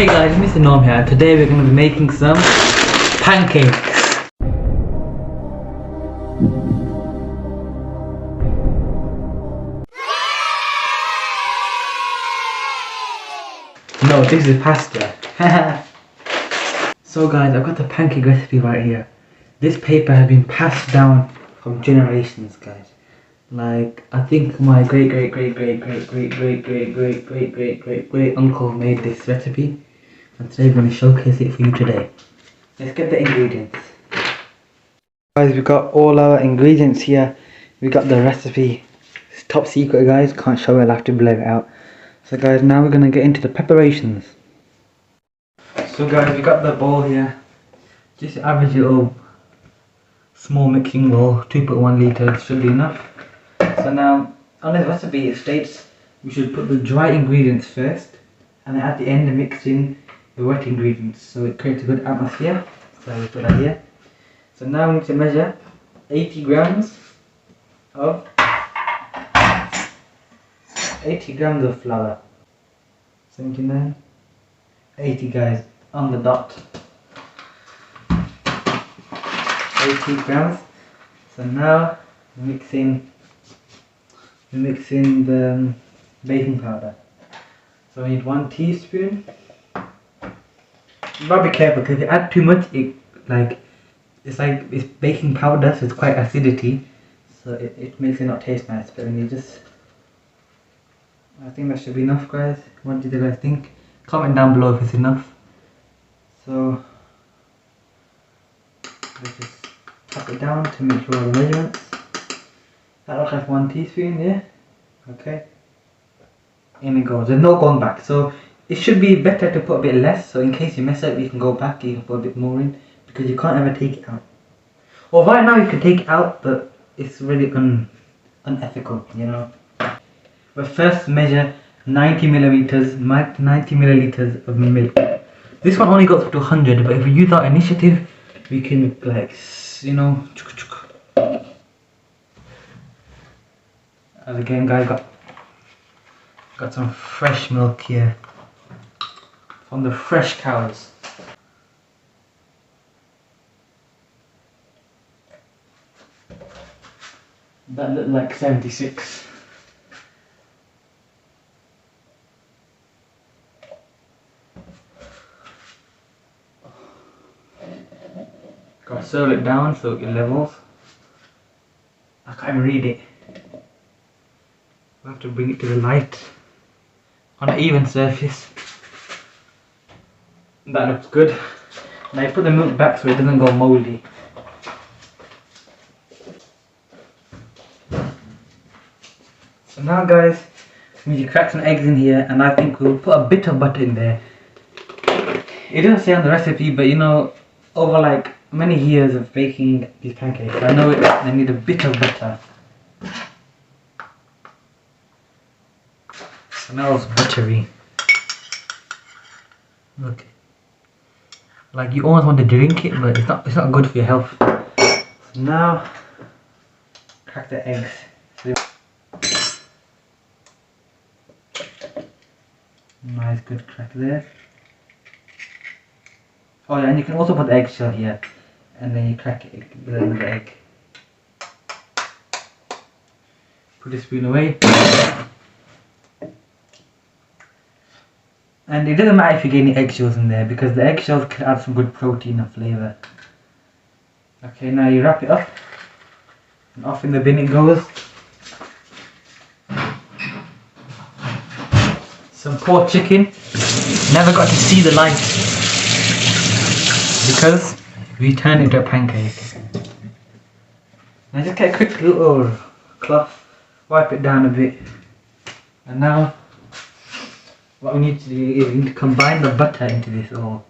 Hey guys, Mr. Norm here. Today we're going to be making some pancakes. No, this is pasta. So guys, I've got the pancake recipe right here. This paper has been passed down from generations, guys. Like, I think my great uncle made this recipe, and today we're going to showcase it for you today. Let's get the ingredients. Guys, we've got all our ingredients here. We got the recipe. It's top secret, guys, can't show it, I'll have to blur it out. So guys, now we're going to get into the preparations. So guys, we got the bowl here. Just average little small mixing bowl, 2.1 litres should be enough. So now, on this recipe it states we should put the dry ingredients first, and then at the end mix in the wet ingredients, so it creates a good atmosphere. So we put that here. So now we need to measure 80 grams of flour. 79, 80 guys, on the dot. 80 grams. So now mix in the baking powder. So we need 1 teaspoon. You gotta be careful, because if you add too much, it's baking powder, so it's quite acidity, so it makes it not taste nice. But when you just, I think that should be enough, guys. What do you guys think? Comment down below if it's enough. So let's just tap it down to make sure all the measurements. That looks like 1 teaspoon, yeah? Okay. In it goes. There's no going back. So it should be better to put a bit less, so in case you mess up you can go back, you can put a bit more in, because you can't ever take it out. Well, right now you can take it out, but it's really unethical, you know. But first measure 90 milliliters of milk. This one only goes up to 100, but if we use our initiative, we can, like, you know. And again, guys, got some fresh milk here from the fresh cows. That looked like 76. Gotta swirl it down so it levels. I can't even read it. We'll have to bring it to the light on an even surface. That looks good. Now you put the milk back so it doesn't go mouldy. So now, guys, we need to crack some eggs in here, and I think we'll put a bit of butter in there. It doesn't say on the recipe, but you know, over like many years of baking these pancakes, I know they need a bit of butter. So now it's buttery. Look, like you almost want to drink it, but it's not good for your health. So now, crack the eggs. Nice, good crack there. Oh yeah, and you can also put the eggshell here, and then you crack it with another egg. Put the spoon away. And it doesn't matter if you get any eggshells in there, because the eggshells can add some good protein and flavour. Okay, now you wrap it up, and off in the bin it goes. Some poor chicken never got to see the light, because we turned it into a pancake. Now just get a quick little cloth, wipe it down a bit, and now what we need to do is we need to combine the butter into this all.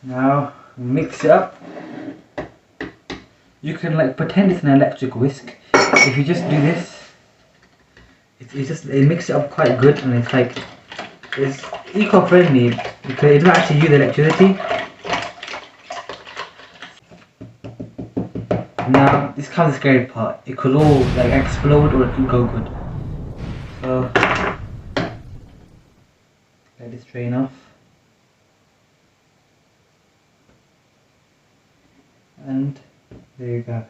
Now mix it up. You can like pretend it's an electric whisk. If you just do this, it mixes it up quite good, and it's eco-friendly because it doesn't actually use electricity. Now this kind of the scary part. It could all like explode or it could go good. So let this drain off. And there you go.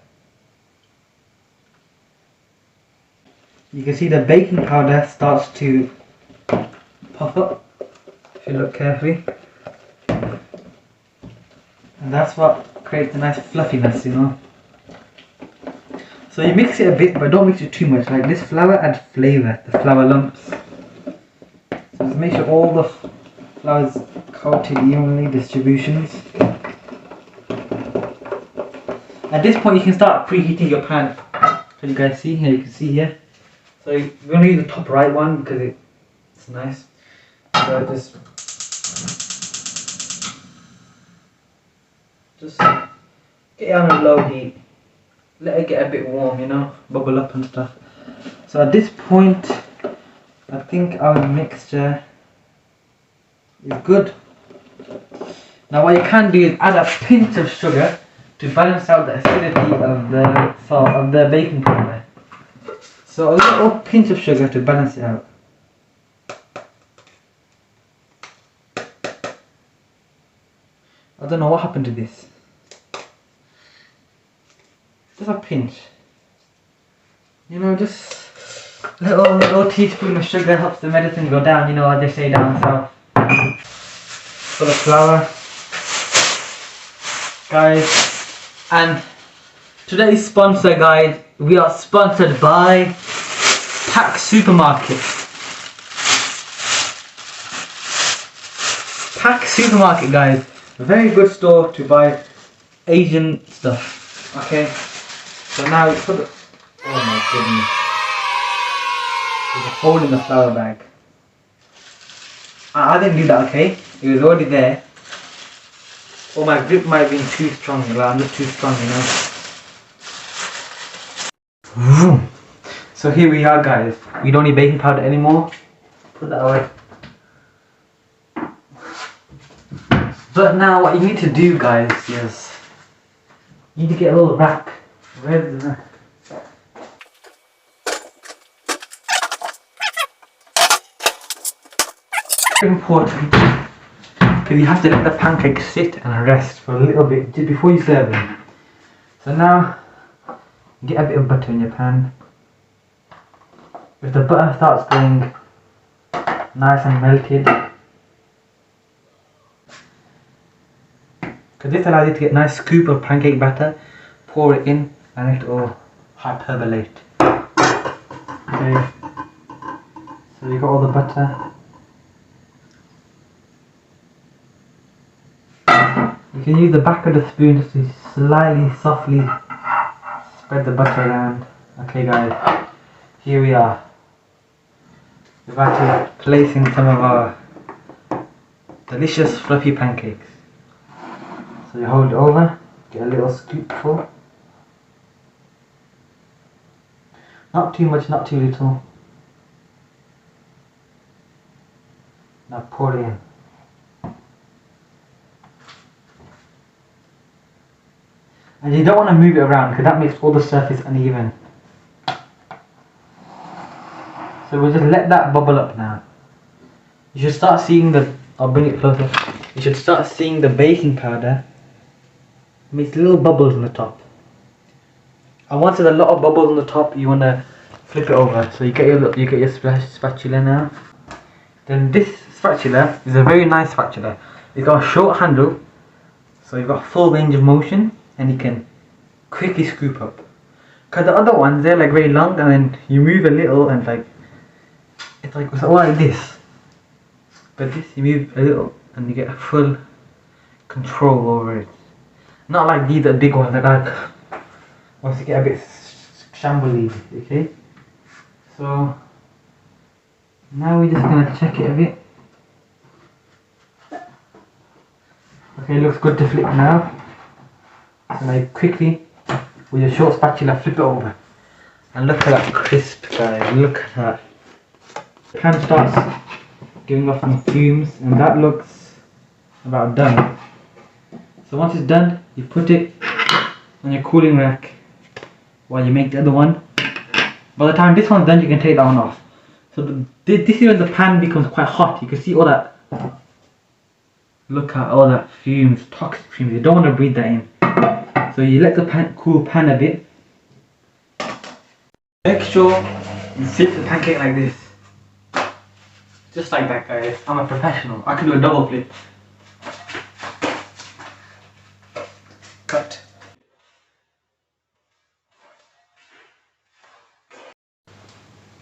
You can see the baking powder starts to puff up if you look carefully. And that's what creates a nice fluffiness, you know. So you mix it a bit, but don't mix it too much. Like this flour adds flavour, the flour lumps. So just make sure all the flour is coated evenly, distributions. At this point you can start preheating your pan. So you guys see here, you can see here. So we're going to use the top right one because it's nice. So just get it on a low heat. Let it get a bit warm, you know, bubble up and stuff. So at this point, I think our mixture is good. Now what you can do is add a pinch of sugar to balance out the acidity of the baking powder. So a little pinch of sugar to balance it out. I don't know what happened to this. Just a pinch. You know, just a little teaspoon of sugar helps the medicine go down, you know what they say down south. For the flour. Guys, and today's sponsor, guys, we are sponsored by Pack Supermarket. Pack Supermarket, guys, a very good store to buy Asian stuff. Okay, so now we put the, oh my goodness, there's a hole in the flour bag. I didn't do that, okay, it was already there. Oh, my grip might have been too strong, like, I'm just too strong, you know. Vroom. So here we are, guys. We don't need baking powder anymore. Put that away. But now what you need to do, guys, is you need to get a little rack. Where's the rack? Very important, because you have to let the pancakes sit and rest for a little bit just before you serve them. So now get a bit of butter in your pan. If the butter starts going nice and melted, because this allows you to get a nice scoop of pancake batter, pour it in and it will hyperbolate. Okay, so you got all the butter. You can use the back of the spoon just to slightly, softly spread the butter around. Okay guys, here we are. We're about to place in some of our delicious fluffy pancakes. So you hold it over, get a little scoopful. Not too much, not too little. Now pour it in. And you don't want to move it around because that makes all the surface uneven. So we'll just let that bubble up now. You should start seeing I'll bring it closer. You should start seeing the baking powder makes little bubbles on the top. And once there's a lot of bubbles on the top, you want to flip it over. So you get your spatula now. Then this spatula is a very nice spatula. It's got a short handle, so you've got full range of motion. And you can quickly scoop up. Because the other ones, they're like very long and then you move a little and like it's like this. But this, you move a little and you get full control over it. Not like these are big ones that like once you get a bit shambly, okay? So now we're just gonna check it a bit. Okay, looks good to flip now. So now quickly, with your short spatula, flip it over. And look at that crisp, guys. Look at that. The pan starts giving off some fumes, and that looks about done. So once it's done, you put it on your cooling rack while you make the other one. By the time this one's done, you can take that one off. So this is when the pan becomes quite hot. You can see all that. Look at all that fumes, toxic fumes. You don't want to breathe that in. So you let the pan cool a bit. Make sure you flip the pancake like this. Just like that, guys. I'm a professional. I can do a double flip. Cut.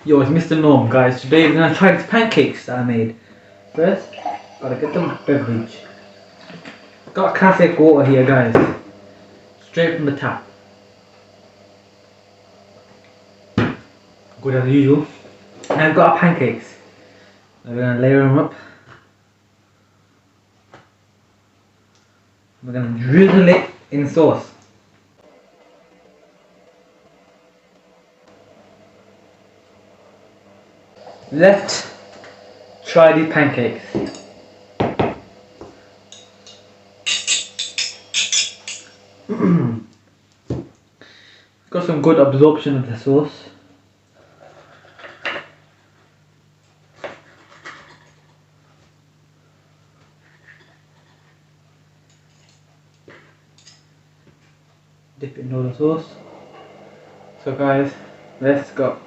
Yo, it's Mr. Norm, guys. Today we're gonna try these pancakes that I made. First, gotta get the beverage. Got classic water here, guys. Straight from the tap. Good as usual. And I've got our pancakes. We're gonna layer them up. We're gonna drizzle it in sauce. Let's try these pancakes. Got some good absorption of the sauce. Dip it in all the sauce. So guys, let's go.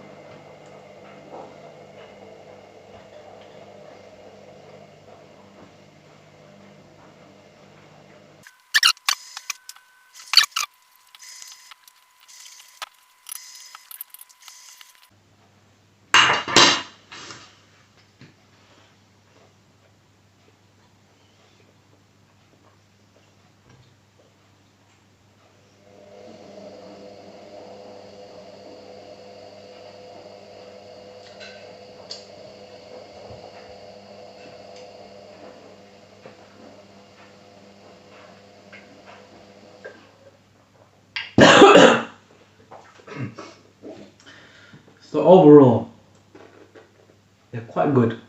So overall, they're quite good.